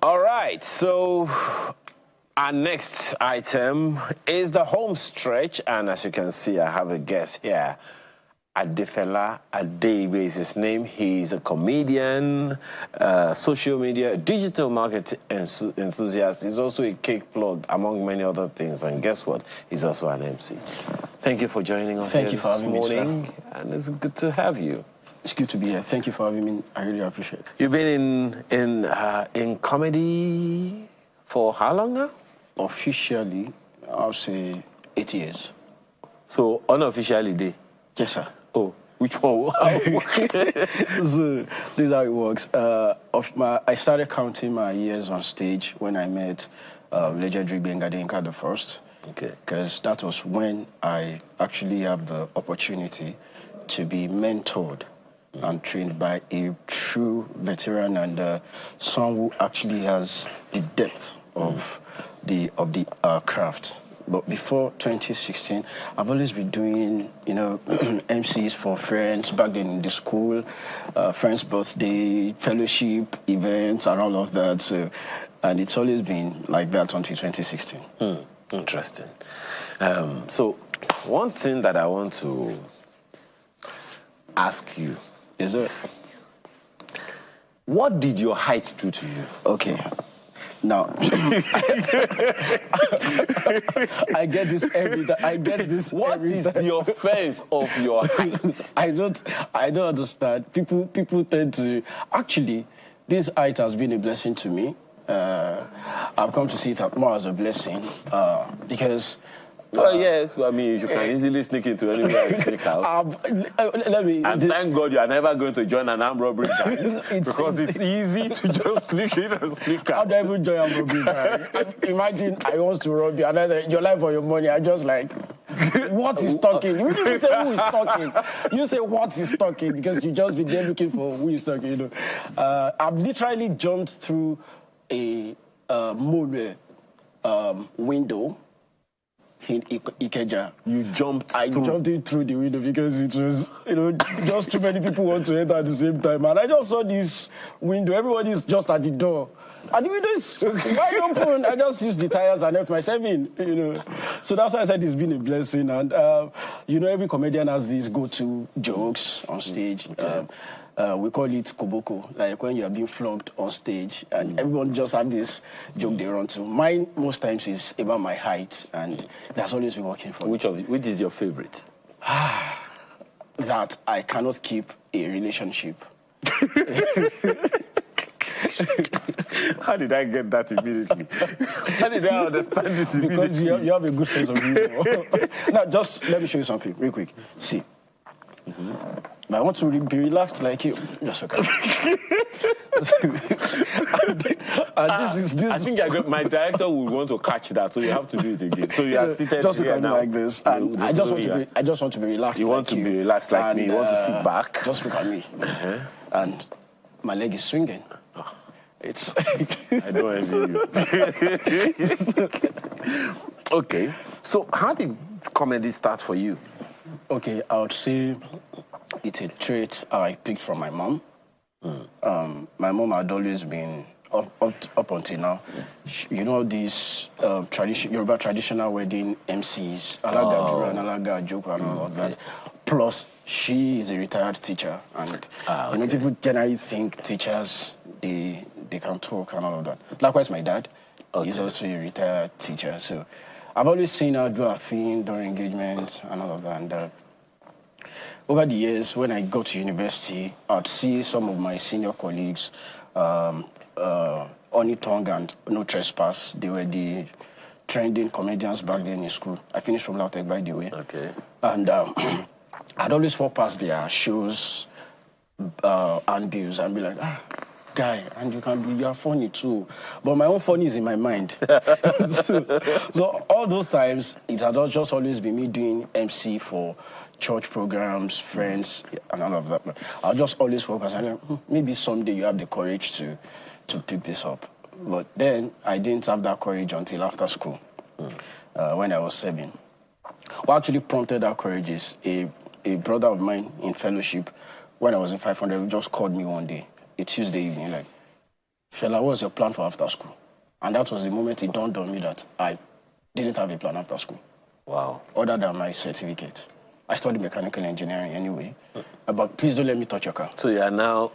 All right, so our next item is the home stretch, and as you can see, I have a guest here. PHELAR Adeyinka is his name. He's a comedian, social media, digital marketing enthusiast. He's also a cake plug, among many other things. And guess what? He's also an MC. Thank you for joining us here this morning. And it's good to have you. It's good to be here. Thank you for having me. I really appreciate it. You've been in comedy for how long now? Officially, I'll say 8 years. So unofficially, yes, sir. Oh, which one? So, this is how it works. I started counting my years on stage when I met legendary Gbenga Adeyinka D'1st. Okay. Because that was when I actually had the opportunity to be mentored and trained by a true veteran and someone who actually has the depth of the craft. But before 2016, I've always been doing, MCs for friends back then in the school, friends' birthday, fellowship events, and all of that. So, and it's always been like that until 2016. Interesting. So, one thing that I want to ask you is, what did your height do to you? Okay. Now, I get this every time. What is the offense of your height? I don't understand. People tend to actually. This height has been a blessing to me. I've come to see it more as a blessing because. Yes. I mean, you can easily sneak into anywhere and sneak out. Thank God you are never going to join an armed robbery gang because it's easy to just sneak in and sneak out. How do I even join an armed robbery gang? Imagine I want to rob you and I say, your life or your money. I just like, what is talking? You didn't say who is talking. You say what is talking because you just be there looking for who is talking. I've literally jumped through a mall window in Ikeja. You jumped I jumped in through the window because it was, just too many people want to enter at the same time. And I just saw this window. Everybody's just at the door. And the window is wide open. I just used the tires and helped myself in, So that's why I said it's been a blessing. And, every comedian has these go-to jokes on stage. Okay. We call it koboko, like when you are being flogged on stage, and everyone just have this joke they run to. Mine most times is about my height, and that's always been working for me. Which is your favorite? That I cannot keep a relationship. How did I get that immediately? How did I understand it immediately? Because you have a good sense of humor. Now, just let me show you something real quick. See. But I want to be relaxed like you. Just okay. I think my director would want to catch that, so you have to do it again. So you are seated just here now. Like this. And I just want to be relaxed. You want to be relaxed like me. You want to sit back. Just look at me. And my leg is swinging. It's. I don't envy you. Okay. So how did comedy start for you? Okay, I would say it's a trait I picked from my mom. My mom had always been, up until now, these Yoruba traditional wedding MCs, Alaga Jura and Alaga Joke and all of that. Plus, she is a retired teacher. And people generally think teachers, they can talk and all of that. Likewise, my dad is also a retired teacher. So I've always seen her do her thing during engagement and all of that. And over the years, when I got to university, I'd see some of my senior colleagues, Oni Tong and No Trespass. They were the trending comedians back then in school. I finished from Lautech, by the way. Okay. And I'd always walk past their shows and bills and be like, guy, and you are funny too. But my own funny is in my mind. so all those times, it had just always been me doing MC for church programs, friends, and all of that. I'll just always focus on maybe someday you have the courage to pick this up. But then I didn't have that courage until after school, when I was 7. What actually prompted that courage is a brother of mine in fellowship, when I was in 500, just called me one day, a Tuesday evening, like, "Fela, what's your plan for after school?" And that was the moment it dawned on me that I didn't have a plan after school. Wow. Other than my certificate. I studied mechanical engineering anyway. But please don't let me touch your car. So you are now...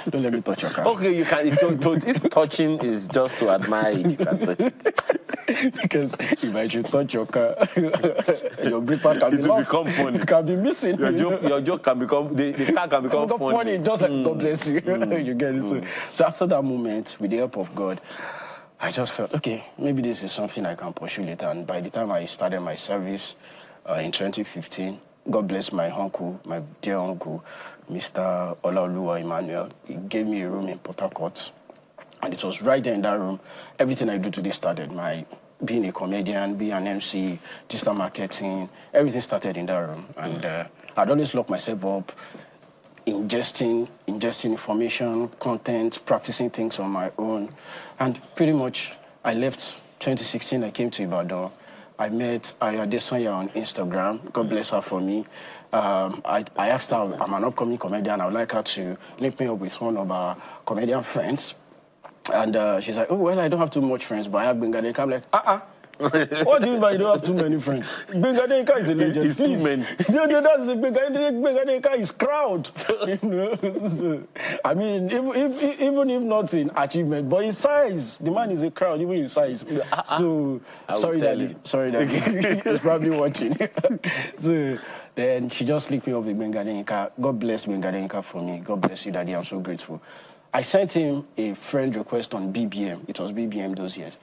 Don't let me touch your car. Okay, you can... If touching is just to admire it, you can touch it. Because if I should touch your car, your brake pad can be lost. It will become funny. It can be missing. Your joke can become... The car can become funny. Just like, God bless you. You get it? So after that moment, with the help of God, I just felt, okay, maybe this is something I can pursue later. And by the time I started my service in 2015, God bless my uncle, my dear uncle, Mr. Olaoluwa Emmanuel. He gave me a room in Port Harcourt. And it was right there in that room. Everything I do today started. My being a comedian, being an MC, digital marketing, everything started in that room. And I'd always lock myself up, ingesting information, content, practicing things on my own. And pretty much I left 2016, I came to Ibadan. I met Ayo Adeyinka on Instagram. God bless her for me. I asked her, I'm an upcoming comedian. I would like her to link me up with one of our comedian friends. And she's like, oh, well, I don't have too much friends, but I have Gbenga Adeyinka. I'm like, what do you mean by you don't have too many friends? Gbenga Adeyinka is a legend. It's too many. That's Gbenga Adeyinka is crowd. So, I mean, even if not in achievement, but in size, the man is a crowd, even in size. So, sorry, Daddy. He's probably watching. So, then she just linked me up with Gbenga Adeyinka. God bless Gbenga Adeyinka for me. God bless you, Daddy. I'm so grateful. I sent him a friend request on BBM. It was BBM those years.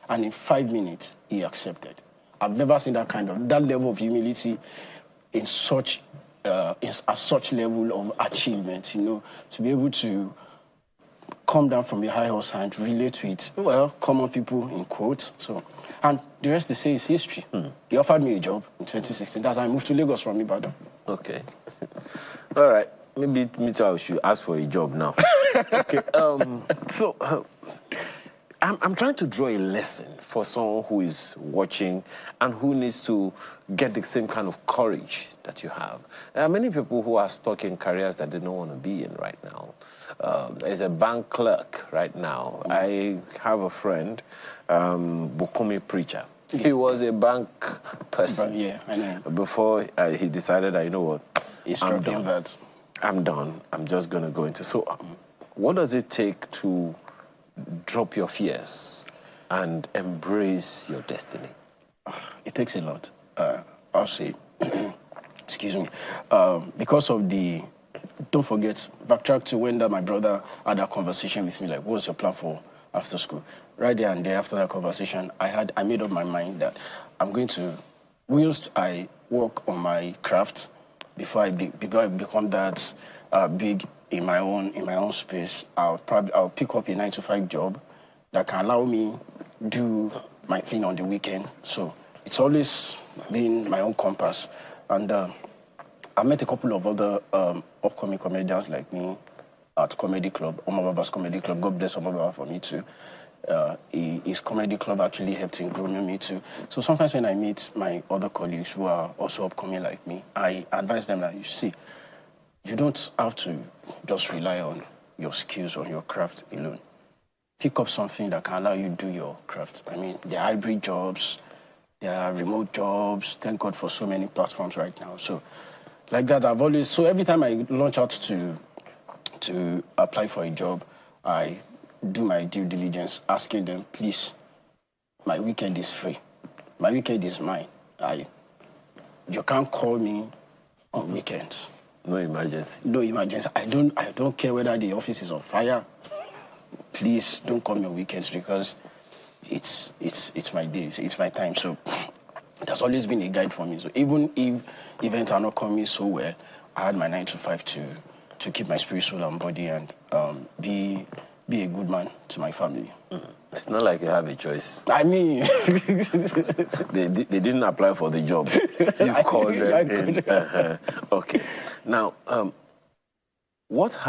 And in 5 minutes, he accepted. I've never seen that level of humility in such level of achievement, you know, to be able to come down from a high horse and relate with, well, common people, in quotes. So, and the rest they say is history. He offered me a job in 2016. That's how I moved to Lagos from Ibadan. Okay. All right. Maybe me too, I should ask for a job now. Okay. I'm trying to draw a lesson for someone who is watching and who needs to get the same kind of courage that you have. There are many people who are stuck in careers that they don't want to be in right now. There's a bank clerk right now. I have a friend, Bukumi Preacher. He was a bank person. Yeah, I know. Before he decided that, you know what, I'm done. I'm done. I'm just going to go into... So what does it take to drop your fears and embrace your destiny? It takes a lot. I'll say, excuse me, because of don't forget, backtrack to when my brother had that conversation with me, like, what's your plan for after school? Right there and there, after that conversation, I made up my mind that I'm going to, whilst I work on my craft, before I become that big in my own space, I'll pick up a 9-to-5 job that can allow me do my thing on the weekend. So it's always been my own compass. And I met a couple of other upcoming comedians like me at Comedy Club, Omababa's Comedy Club. God bless Omababa for me too. His comedy club actually helped in growing me too. So sometimes when I meet my other colleagues who are also upcoming like me, I advise them that, you see, you don't have to just rely on your skills or your craft alone. Pick up something that can allow you to do your craft. I mean, there are hybrid jobs, there are remote jobs. Thank God for so many platforms right now. So like that, so every time I launch out to apply for a job, I do my due diligence, asking them, please, my weekend is free. My weekend is mine. You can't call me on weekends. No emergency. No emergency. I don't care whether the office is on fire. Please don't call me on weekends because it's my day, it's my time. So it has always been a guide for me. So even if events are not coming so well, I had my 9-to-5 to keep my spirit, soul, and body and be a good man to my family. It's not like you have a choice. I mean, they didn't apply for the job. You called them. Okay. Now, what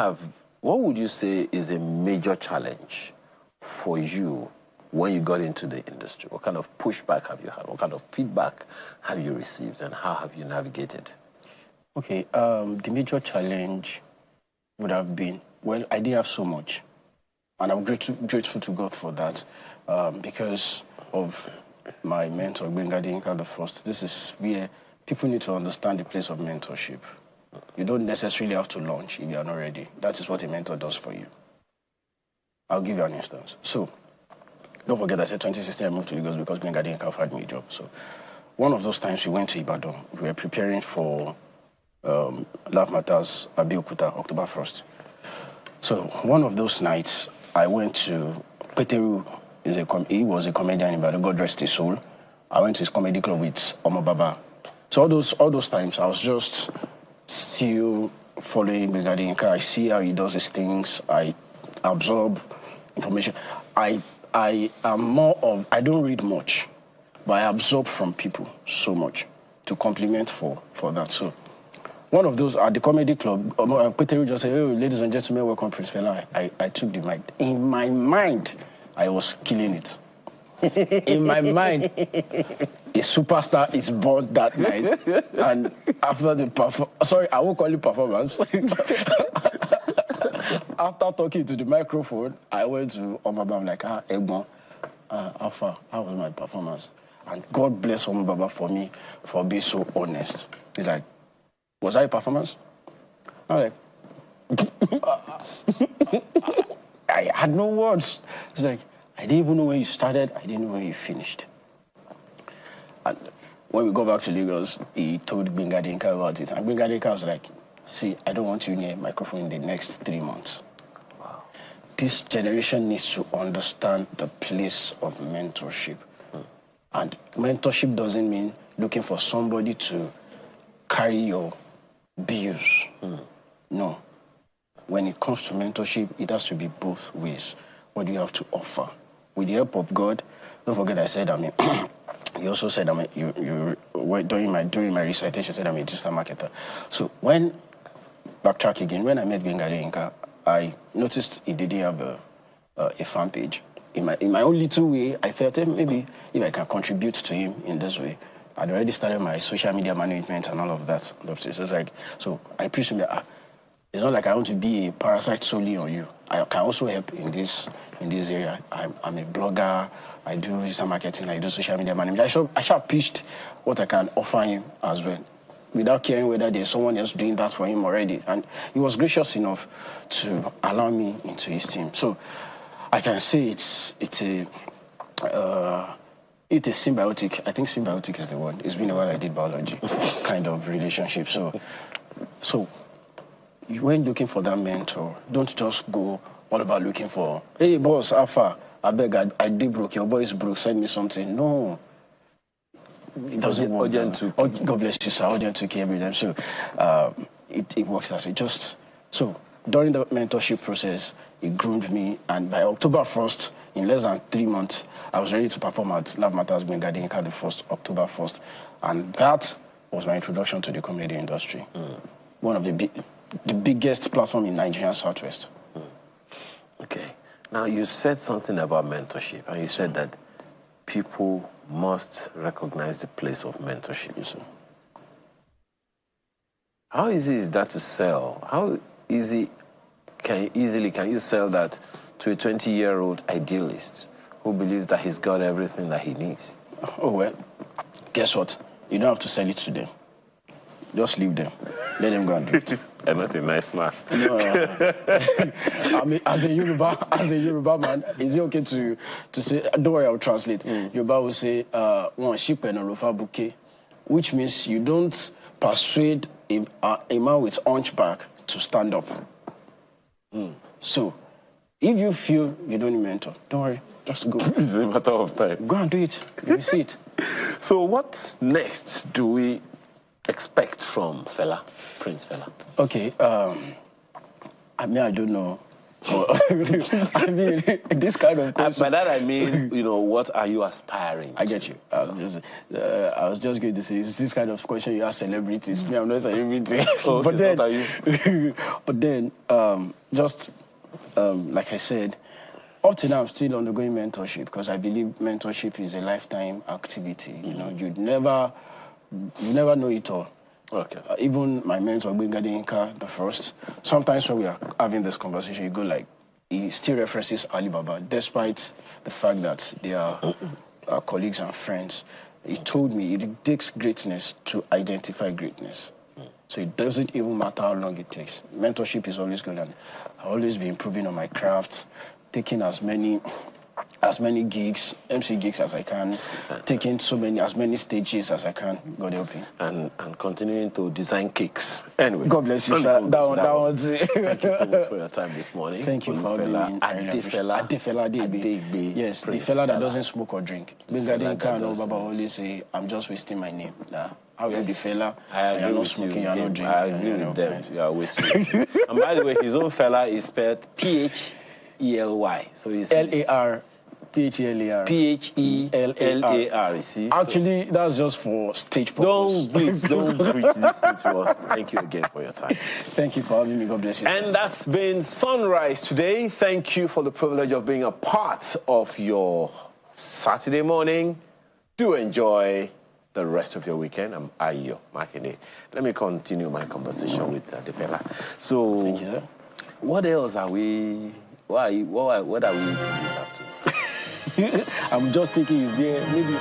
would you say is a major challenge for you when you got into the industry? What kind of pushback have you had? What kind of feedback have you received, and how have you navigated? Okay. The major challenge would have been, well, I didn't have so much. And I'm grateful to God for that, because of my mentor, Gbenga Adeyinka D'1st. This is where people need to understand the place of mentorship. You don't necessarily have to launch if you are not ready. That is what a mentor does for you. I'll give you an instance. So, don't forget I said 2016 I moved to Lagos because Gbenga Adeyinka offered me a job. So, one of those times we went to Ibadan. We were preparing for Love Matters Abeokuta, October 1st. So, one of those nights, I went to Peteru. He was a comedian in Ibadan, God rest his soul. I went to his comedy club with Omo Baba. So all those times, I was just still following Gbenga Adeyinka. I see how he does his things. I absorb information. I am more of, I don't read much, but I absorb from people so much to complement for that. So one of those at the comedy club, Peter just said, "Oh, ladies and gentlemen, welcome Prince PHELAR." I took the mic. In my mind, I was killing it. In my mind, a superstar is born that night. And after the I won't call it performance. After talking to the microphone, I went to Omababa. I'm like, Egbon, how was my performance? And God bless Omababa for me for being so honest. He's like, was that a performance? I'm like, I had no words. It's like, I didn't even know when you started. I didn't know when you finished. And when we go back to Lagos, he told Gbenga Adeyinka about it. And Gbenga Adeyinka was like, see, I don't want you near a microphone in the next 3 months. Wow. This generation needs to understand the place of mentorship. And mentorship doesn't mean looking for somebody to carry your bills. No. When it comes to mentorship, it has to be both ways. What do you have to offer? With the help of God, don't forget I said, you also said, during my recitation, said I'm a digital marketer. So backtrack again, when I met Gbenga Adeyinka, I noticed he didn't have a fan page. In my own little way, I felt maybe if I can contribute to him in this way. I'd already started my social media management and all of that. So I preached to him that it's not like I want to be a parasite solely on you. I can also help in this area. I'm a blogger. I do digital marketing. I do social media management. I shall pitched what I can offer him as well, without caring whether there's someone else doing that for him already. And he was gracious enough to allow me into his team. So I can say it's a symbiotic. I think symbiotic is the word. It's been a while I did biology kind of relationship. So when looking for that mentor, don't just go all about looking for, hey boss, Alpha, I beg, I did broke, your boy is broke, send me something. No. It doesn't work. God bless you, sir. Urgent to every time. So it works that way. So during the mentorship process, it groomed me, and by October 1st, in less than 3 months, I was ready to perform at Love Matters Gbenga Adeyinka D'1st, October 1st. And that was my introduction to the comedy industry. One of the biggest platform in Nigerian Southwest. Okay. Now, you said something about mentorship, and you said that people must recognize the place of mentorship. Yes, sir. How easy is that to sell? How easy can you sell that to a 20-year-old idealist who believes that he's got everything that he needs? Oh, well, guess what? You don't have to sell it to them. Just leave them. Let them go and do it. I'm not a nice man. No. I mean, as a Yoruba man, is it okay to say, don't worry, I'll translate. Yoruba will say, one sheep and a lofa bouquet, which means you don't persuade a man with hunchback to stand up. So, if you feel you don't need mentor, don't worry, just go. It's a matter of time. Go and do it. You will see it. So, what next do we expect from Prince PHELAR? Okay, I don't know. I mean, this kind of question. By that I mean, what are you aspiring I get you. I was just going to say, is this kind of question you ask celebrities? Me, I'm not a celebrity. Oh, but then, what are you? But then, like I said, up to now, I'm still undergoing mentorship because I believe mentorship is a lifetime activity. You never know it all. Okay. Even my mentor, Gbenga Adeyinka D'1st, sometimes when we are having this conversation, you go like, he still references Alibaba, despite the fact that they are colleagues and friends. He told me it takes greatness to identify greatness. So it doesn't even matter how long it takes. Mentorship is always good, and I'll always be improving on my craft, taking as many gigs, MC gigs as I can, taking as many stages as I can. God help you. And continuing to design cakes. Anyway. God bless you, sir. That one. Thank you so much for your time this morning. Thank you for having me. Adeyinka D'1st. Yes, the fella that doesn't smoke or drink. Gbenga Adeyinka and Baba always say, I'm just wasting my name. Nah. How are you the fella? You're not smoking, you're not drinking. I agree with them. You are wasting. And by the way, his own fella is spelled PHELY. So it's LAR. PHELAR. PHELAR. You see? Actually, that's just for stage purpose. Don't preach listening to us. Thank you again for your time. Thank you for having me. God bless you. And that's been Sunrise today. Thank you for the privilege of being a part of your Saturday morning. Do enjoy the rest of your weekend. I'm Ayo Makinde. Let me continue my conversation with the fella. So, thank you, sir. What else are we? What are we eating this afternoon? I'm just thinking, is there maybe